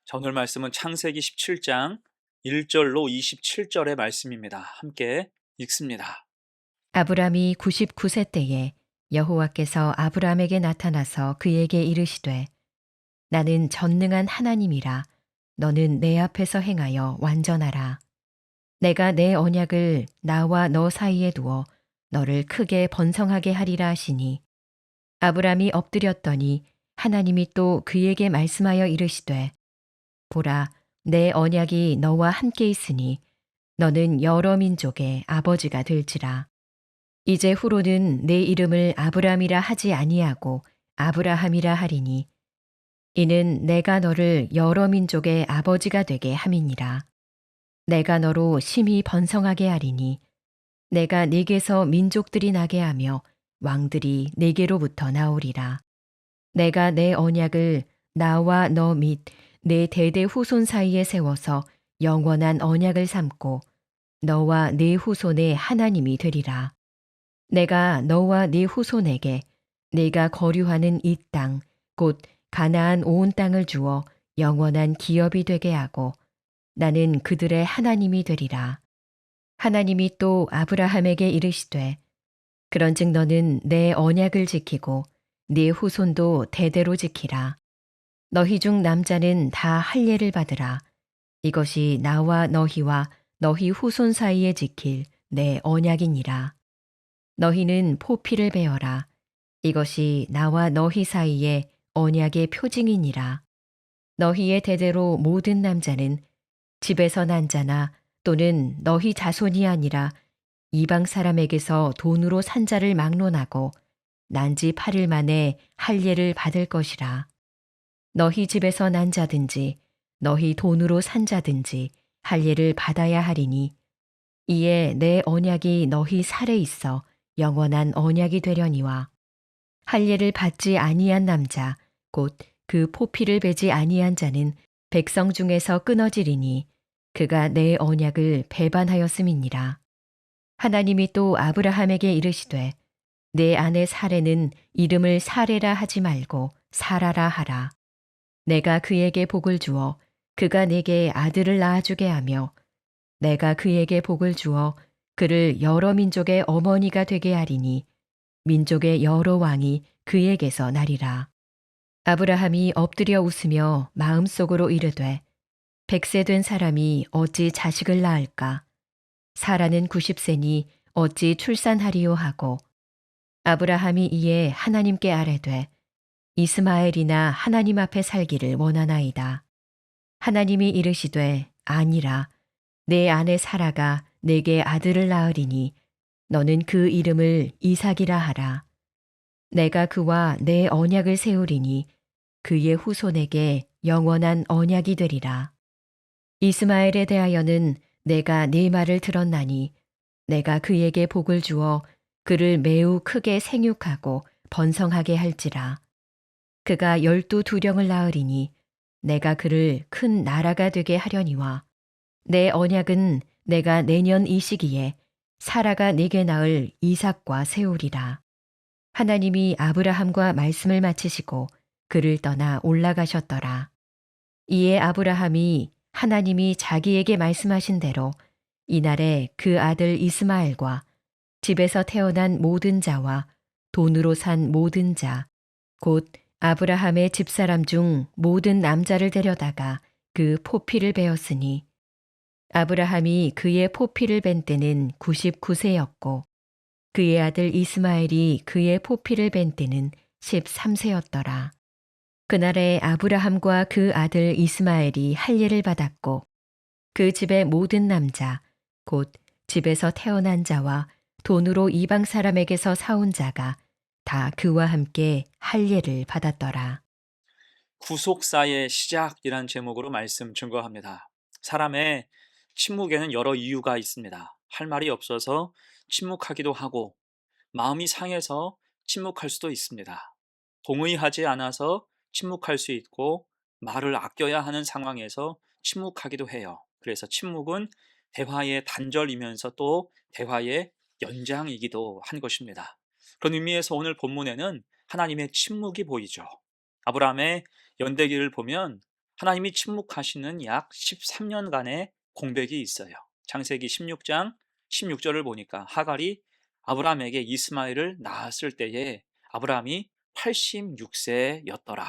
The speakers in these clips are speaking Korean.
자, 오늘 말씀은 창세기 17장 1절로 27절의 말씀입니다. 함께 읽습니다. 아브람이 99세 때에 여호와께서 아브람에게 나타나서 그에게 이르시되 나는 전능한 하나님이라 너는 내 앞에서 행하여 완전하라. 내가 내 언약을 나와 너 사이에 두어 너를 크게 번성하게 하리라 하시니 아브람이 엎드렸더니 하나님이 또 그에게 말씀하여 이르시되 보라 내 언약이 너와 함께 있으니 너는 여러 민족의 아버지가 될지라. 이제 후로는 내 이름을 아브람이라 하지 아니하고 아브라함이라 하리니 이는 내가 너를 여러 민족의 아버지가 되게 함이니라. 내가 너로 심히 번성하게 하리니 내가 네게서 민족들이 나게 하며 왕들이 네게로부터 나오리라. 내가 내 언약을 나와 너 및 내 대대 후손 사이에 세워서 영원한 언약을 삼고 너와 네 후손의 하나님이 되리라. 내가 너와 네 후손에게 네가 거류하는 이 땅, 곧 가나안 온 땅을 주어 영원한 기업이 되게 하고 나는 그들의 하나님이 되리라. 하나님이 또 아브라함에게 이르시되 그런즉 너는 내 언약을 지키고 네 후손도 대대로 지키라. 너희 중 남자는 다 할례를 받으라. 이것이 나와 너희와 너희 후손 사이에 지킬 내 언약이니라. 너희는 포피를 베어라. 이것이 나와 너희 사이에 언약의 표징이니라. 너희의 대대로 모든 남자는 집에서 난 자나 또는 너희 자손이 아니라 이방 사람에게서 돈으로 산 자를 막론하고 난지 8일 만에 할례를 받을 것이라. 너희 집에서 난 자든지 너희 돈으로 산 자든지 할례를 받아야 하리니 이에 내 언약이 너희 살에 있어 영원한 언약이 되려니와 할례를 받지 아니한 남자 곧 그 포피를 베지 아니한 자는 백성 중에서 끊어지리니 그가 내 언약을 배반하였음이니라. 하나님이 또 아브라함에게 이르시되 내 아내 사레는 이름을 사레라 하지 말고 사라라 하라. 내가 그에게 복을 주어 그가 내게 아들을 낳아주게 하며 내가 그에게 복을 주어 그를 여러 민족의 어머니가 되게 하리니 민족의 여러 왕이 그에게서 나리라. 아브라함이 엎드려 웃으며 마음속으로 이르되 100세 된 사람이 어찌 자식을 낳을까? 사라는 90세니 어찌 출산하리요 하고 아브라함이 이에 하나님께 아뢰되 이스마엘이나 하나님 앞에 살기를 원하나이다. 하나님이 이르시되 아니라 내 아내 사라가 내게 아들을 낳으리니 너는 그 이름을 이삭이라 하라. 내가 그와 내 언약을 세우리니 그의 후손에게 영원한 언약이 되리라. 이스마엘에 대하여는 내가 네 말을 들었나니 내가 그에게 복을 주어 그를 매우 크게 생육하고 번성하게 할지라. 그가 12두령을 낳으리니 내가 그를 큰 나라가 되게 하려니와 내 언약은 내가 내년 이 시기에 사라가 네게 낳을 이삭과 세우리라. 하나님이 아브라함과 말씀을 마치시고 그를 떠나 올라가셨더라. 이에 아브라함이 하나님이 자기에게 말씀하신 대로 이날에 그 아들 이스마엘과 집에서 태어난 모든 자와 돈으로 산 모든 자, 곧 아브라함의 집사람 중 모든 남자를 데려다가 그 포피를 베었으니 아브라함이 그의 포피를 벤 때는 99세였고 그의 아들 이스마엘이 그의 포피를 벤 때는 13세였더라. 그날에 아브라함과 그 아들 이스마엘이 할례를 받았고 그 집의 모든 남자 곧 집에서 태어난 자와 돈으로 이방 사람에게서 사온 자가 다 그와 함께 할례를 받았더라. 구속사의 시작이란 제목으로 말씀 증거합니다. 사람의 침묵에는 여러 이유가 있습니다. 할 말이 없어서 침묵하기도 하고, 마음이 상해서 침묵할 수도 있습니다. 동의하지 않아서 침묵할 수 있고, 말을 아껴야 하는 상황에서 침묵하기도 해요. 그래서 침묵은 대화의 단절이면서 또 대화의 연장이기도 한 것입니다. 그런 의미에서 오늘 본문에는 하나님의 침묵이 보이죠. 아브라함의 연대기를 보면 하나님이 침묵하시는 약 13년간의 공백이 있어요. 창세기 16장 16절을 보니까 하갈이 아브라함에게 이스마엘을 낳았을 때에 아브라함이 86세였더라.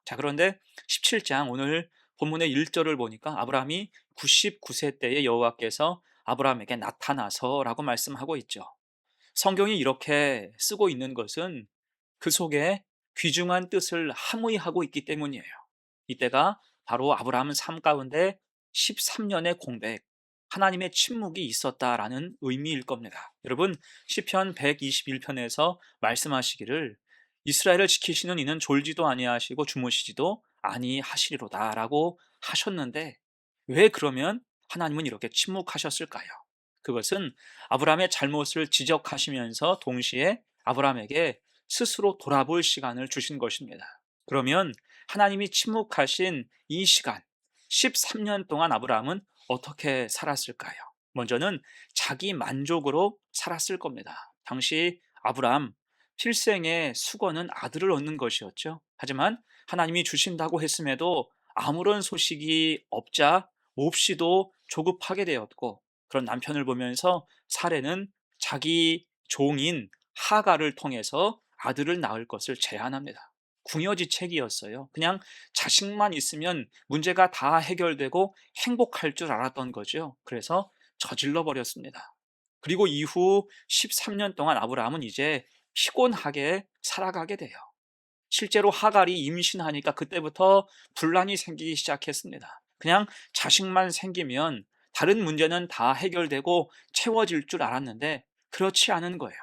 자, 그런데 17장 오늘 본문의 1절을 보니까 아브라함이 99세 때에 여호와께서 아브라함에게 나타나서라고 말씀하고 있죠. 성경이 이렇게 쓰고 있는 것은 그 속에 귀중한 뜻을 함의하고 있기 때문이에요. 이때가 바로 아브라함 삶 가운데 13년의 공백, 하나님의 침묵이 있었다라는 의미일 겁니다. 여러분, 시편 121편에서 말씀하시기를 이스라엘을 지키시는 이는 졸지도 아니하시고 주무시지도 아니하시리로다라고 하셨는데, 왜 그러면 하나님은 이렇게 침묵하셨을까요? 그것은 아브라함의 잘못을 지적하시면서 동시에 아브라함에게 스스로 돌아볼 시간을 주신 것입니다. 그러면 하나님이 침묵하신 이 시간, 13년 동안 아브라함은 어떻게 살았을까요? 먼저는 자기 만족으로 살았을 겁니다. 당시 아브라함 필생의 수건은 아들을 얻는 것이었죠. 하지만 하나님이 주신다고 했음에도 아무런 소식이 없자 몹시도 조급하게 되었고, 그런 남편을 보면서 사례는 자기 종인 하가를 통해서 아들을 낳을 것을 제안합니다. 궁여지책이었어요. 그냥 자식만 있으면 문제가 다 해결되고 행복할 줄 알았던 거죠. 그래서 저질러 버렸습니다. 그리고 이후 13년 동안 아브라함은 이제 피곤하게 살아가게 돼요. 실제로 하갈이 임신하니까 그때부터 분란이 생기기 시작했습니다. 그냥 자식만 생기면 다른 문제는 다 해결되고 채워질 줄 알았는데 그렇지 않은 거예요.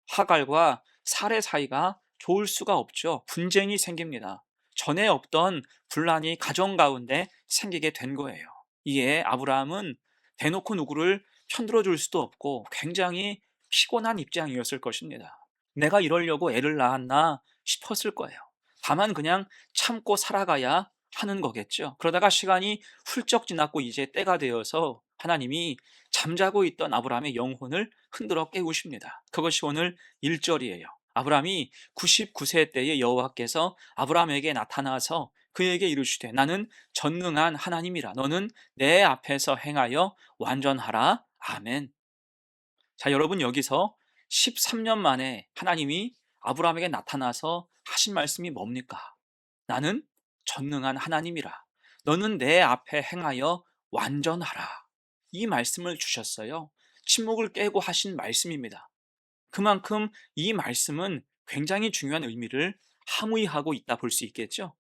하갈과 사레 사이가 좋을 수가 없죠. 분쟁이 생깁니다. 전에 없던 분란이 가정 가운데 생기게 된 거예요. 이에 아브라함은 대놓고 누구를 편들어 줄 수도 없고 굉장히 피곤한 입장이었을 것입니다. 내가 이러려고 애를 낳았나 싶었을 거예요. 다만 그냥 참고 살아가야 하는 거겠죠. 그러다가 시간이 훌쩍 지났고 이제 때가 되어서 하나님이 잠자고 있던 아브라함의 영혼을 흔들어 깨우십니다. 그것이 오늘 1절이에요. 아브라함이 99세 때에 여호와께서 아브라함에게 나타나서 그에게 이르시되 나는 전능한 하나님이라 너는 내 앞에서 행하여 완전하라. 아멘. 자, 여러분, 여기서 13년 만에 하나님이 아브라함에게 나타나서 하신 말씀이 뭡니까? 나는 전능한 하나님이라. 너는 내 앞에 행하여 완전하라. 이 말씀을 주셨어요. 침묵을 깨고 하신 말씀입니다. 그만큼 이 말씀은 굉장히 중요한 의미를 함의하고 있다 볼 수 있겠죠.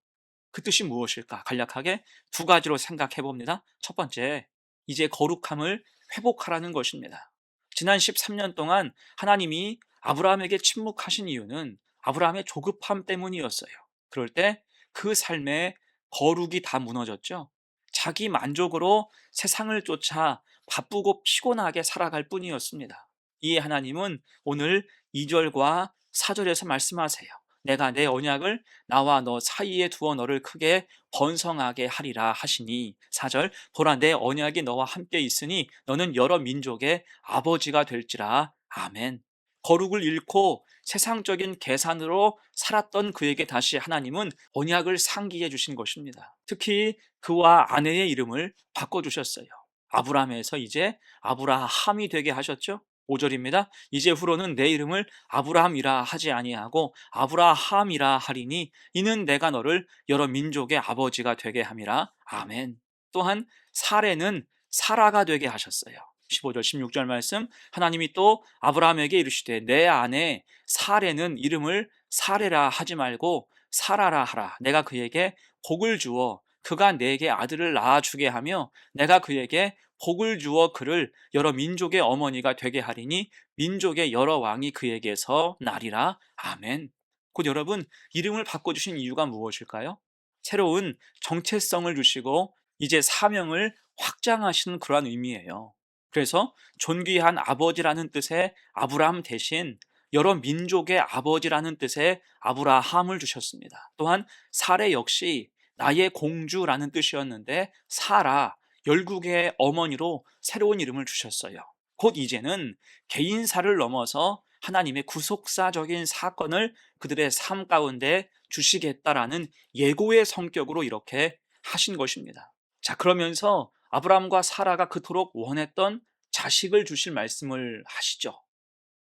그 뜻이 무엇일까? 간략하게 두 가지로 생각해 봅니다. 첫 번째, 이제 거룩함을 회복하라는 것입니다. 지난 13년 동안 하나님이 아브라함에게 침묵하신 이유는 아브라함의 조급함 때문이었어요. 그럴 때 그 삶에 거룩이 다 무너졌죠. 자기 만족으로 세상을 쫓아 바쁘고 피곤하게 살아갈 뿐이었습니다. 이에 하나님은 오늘 2절과 4절에서 말씀하세요. 내가 내 언약을 나와 너 사이에 두어 너를 크게 번성하게 하리라 하시니, 4절, 보라 내 언약이 너와 함께 있으니 너는 여러 민족의 아버지가 될지라. 아멘. 거룩을 잃고 세상적인 계산으로 살았던 그에게 다시 하나님은 언약을 상기해 주신 것입니다. 특히 그와 아내의 이름을 바꿔주셨어요. 아브라함에서 이제 아브라함이 되게 하셨죠. 5절입니다. 이제후로는 내 이름을 아브라함이라 하지 아니하고 아브라함이라 하리니 이는 내가 너를 여러 민족의 아버지가 되게 함이라. 아멘. 또한 사레는 사라가 되게 하셨어요. 15절 16절 말씀, 하나님이 또 아브라함에게 이르시되 내 아내 사레는 이름을 사레라 하지 말고 사라라 하라. 내가 그에게 복을 주어 그가 내게 아들을 낳아주게 하며 내가 그에게 복을 주어 그를 여러 민족의 어머니가 되게 하리니 민족의 여러 왕이 그에게서 나리라. 아멘. 곧 여러분, 이름을 바꿔주신 이유가 무엇일까요? 새로운 정체성을 주시고 이제 사명을 확장하시는 그러한 의미예요. 그래서 존귀한 아버지라는 뜻의 아브라함 대신 여러 민족의 아버지라는 뜻의 아브라함을 주셨습니다. 또한 사레 역시 나의 공주라는 뜻이었는데 사라, 열국의 어머니로 새로운 이름을 주셨어요. 곧 이제는 개인사를 넘어서 하나님의 구속사적인 사건을 그들의 삶 가운데 주시겠다라는 예고의 성격으로 이렇게 하신 것입니다. 자, 그러면서 아브라함과 사라가 그토록 원했던 자식을 주실 말씀을 하시죠.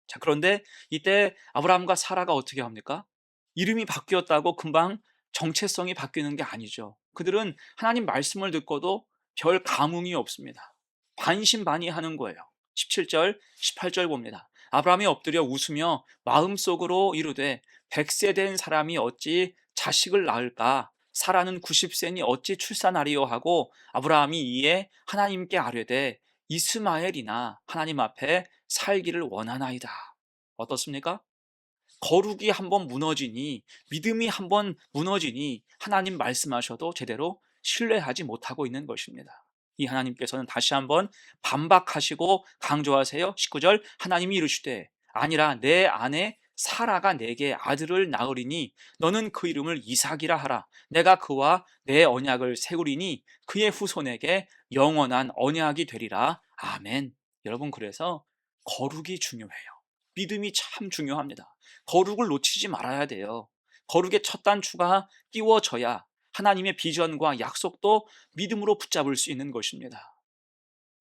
자, 그런데 이때 아브라함과 사라가 어떻게 합니까? 이름이 바뀌었다고 금방 정체성이 바뀌는 게 아니죠. 그들은 하나님 말씀을 듣고도 별 감흥이 없습니다. 반신반의하는 거예요. 17절, 18절 봅니다. 아브라함이 엎드려 웃으며 마음속으로 이르되 100세 된 사람이 어찌 자식을 낳을까? 사라는 90세니 어찌 출산하리요 하고 아브라함이 이에 하나님께 아뢰되 이스마엘이나 하나님 앞에 살기를 원하나이다. 어떻습니까? 거룩이 한번 무너지니, 믿음이 한번 무너지니 하나님 말씀하셔도 제대로 신뢰하지 못하고 있는 것입니다. 이 하나님께서는 다시 한번 반박하시고 강조하세요. 19절, 하나님이 이르시되 아니라 내 아내 사라가 내게 아들을 낳으리니 너는 그 이름을 이삭이라 하라. 내가 그와 내 언약을 세우리니 그의 후손에게 영원한 언약이 되리라. 아멘. 여러분, 그래서 거룩이 중요해요. 믿음이 참 중요합니다. 거룩을 놓치지 말아야 돼요. 거룩의 첫 단추가 끼워져야 하나님의 비전과 약속도 믿음으로 붙잡을 수 있는 것입니다.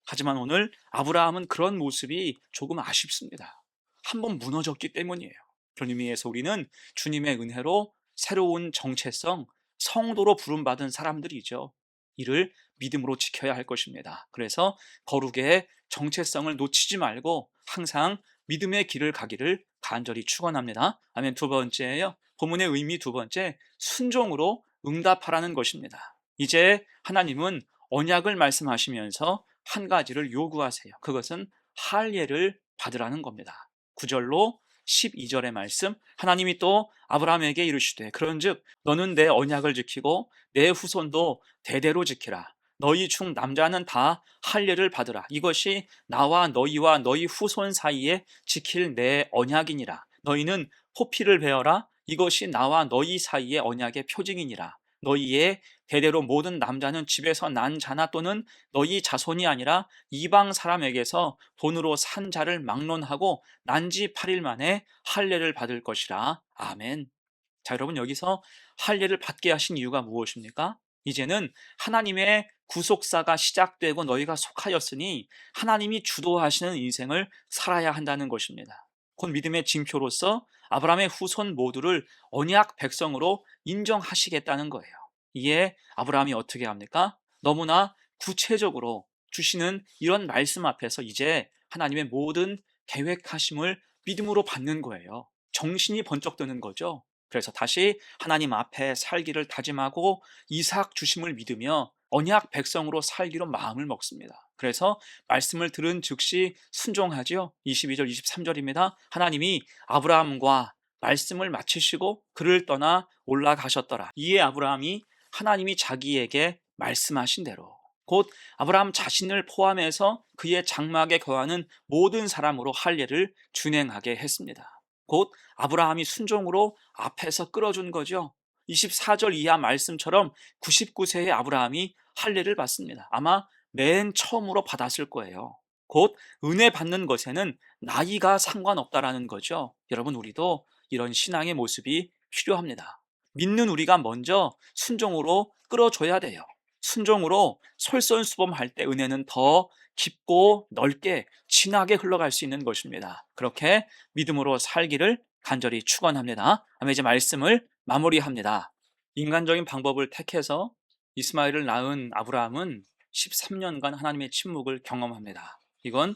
하지만 오늘 아브라함은 그런 모습이 조금 아쉽습니다. 한번 무너졌기 때문이에요. 그런 의미에서 우리는 주님의 은혜로 새로운 정체성, 성도로 부름받은 사람들이죠. 이를 믿음으로 지켜야 할 것입니다. 그래서 거룩의 정체성을 놓치지 말고 항상 믿음의 길을 가기를 간절히 축원합니다. 아멘. 두 번째예요. 본문의 의미 두 번째, 순종으로 응답하라는 것입니다. 이제 하나님은 언약을 말씀하시면서 한 가지를 요구하세요. 그것은 할례를 받으라는 겁니다. 9절로 12절의 말씀, 하나님이 또 아브라함에게 이르시되 그런즉 너는 내 언약을 지키고 내 후손도 대대로 지키라. 너희 중 남자는 다 할례를 받으라. 이것이 나와 너희와 너희 후손 사이에 지킬 내 언약이니라. 너희는 호피를 베어라. 이것이 나와 너희 사이의 언약의 표징이니라. 너희의 대대로 모든 남자는 집에서 난 자나 또는 너희 자손이 아니라 이방 사람에게서 돈으로 산 자를 막론하고 난지 8일 만에 할례를 받을 것이라. 아멘. 자, 여러분, 여기서 할례를 받게 하신 이유가 무엇입니까? 이제는 하나님의 구속사가 시작되고 너희가 속하였으니 하나님이 주도하시는 인생을 살아야 한다는 것입니다. 곧 믿음의 징표로서 아브라함의 후손 모두를 언약 백성으로 인정하시겠다는 거예요. 이에 아브라함이 어떻게 합니까? 너무나 구체적으로 주시는 이런 말씀 앞에서 이제 하나님의 모든 계획하심을 믿음으로 받는 거예요. 정신이 번쩍 드는 거죠. 그래서 다시 하나님 앞에 살기를 다짐하고 이삭 주심을 믿으며 언약 백성으로 살기로 마음을 먹습니다. 그래서 말씀을 들은 즉시 순종하지요. 22절 23절입니다. 하나님이 아브라함과 말씀을 마치시고 그를 떠나 올라가셨더라. 이에 아브라함이 하나님이 자기에게 말씀하신 대로 곧 아브라함 자신을 포함해서 그의 장막에 거하는 모든 사람으로 할례를 준행하게 했습니다. 곧 아브라함이 순종으로 앞에서 끌어준 거죠. 24절 이하 말씀처럼 99세의 아브라함이 할례를 받습니다. 아마 맨 처음으로 받았을 거예요. 곧 은혜 받는 것에는 나이가 상관없다라는 거죠. 여러분, 우리도 이런 신앙의 모습이 필요합니다. 믿는 우리가 먼저 순종으로 끌어줘야 돼요. 순종으로 솔선수범할 때 은혜는 더 깊고 넓게 진하게 흘러갈 수 있는 것입니다. 그렇게 믿음으로 살기를 간절히 축원합니다. 다음에 이제 말씀을 마무리합니다. 인간적인 방법을 택해서 이스마엘을 낳은 아브라함은 13년간 하나님의 침묵을 경험합니다. 이건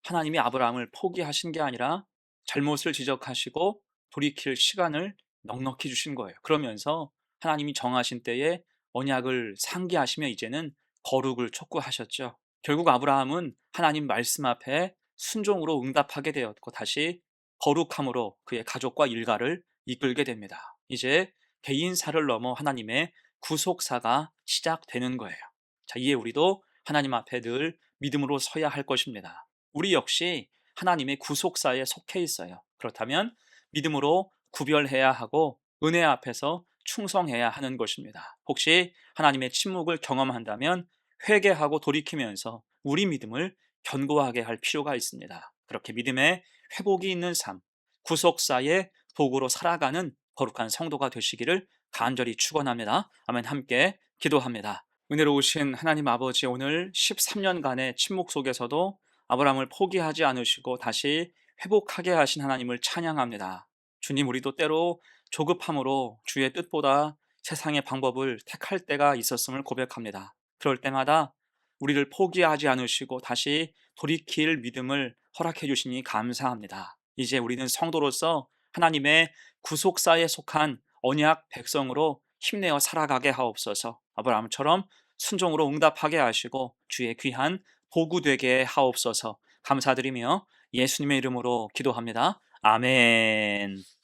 하나님이 아브라함을 포기하신 게 아니라 잘못을 지적하시고 돌이킬 시간을 넉넉히 주신 거예요. 그러면서 하나님이 정하신 때에 언약을 상기하시며 이제는 거룩을 촉구하셨죠. 결국 아브라함은 하나님 말씀 앞에 순종으로 응답하게 되었고 다시 거룩함으로 그의 가족과 일가를 이끌게 됩니다. 이제 개인사를 넘어 하나님의 구속사가 시작되는 거예요. 자, 이에 우리도 하나님 앞에 늘 믿음으로 서야 할 것입니다. 우리 역시 하나님의 구속사에 속해 있어요. 그렇다면 믿음으로 구별해야 하고 은혜 앞에서 충성해야 하는 것입니다. 혹시 하나님의 침묵을 경험한다면 회개하고 돌이키면서 우리 믿음을 견고하게 할 필요가 있습니다. 그렇게 믿음의 회복이 있는 삶, 구속사의 도구로 살아가는 거룩한 성도가 되시기를 간절히 축원합니다. 아멘. 함께 기도합니다. 은혜로우신 하나님 아버지, 오늘 13년간의 침묵 속에서도 아브라함을 포기하지 않으시고 다시 회복하게 하신 하나님을 찬양합니다. 주님, 우리도 때로 조급함으로 주의 뜻보다 세상의 방법을 택할 때가 있었음을 고백합니다. 그럴 때마다 우리를 포기하지 않으시고 다시 돌이킬 믿음을 허락해 주시니 감사합니다. 이제 우리는 성도로서 하나님의 구속사에 속한 언약 백성으로 힘내어 살아가게 하옵소서. 아브라함처럼 순종으로 응답하게 하시고 주의 귀한 도구 되게 하옵소서. 감사드리며 예수님의 이름으로 기도합니다. 아멘.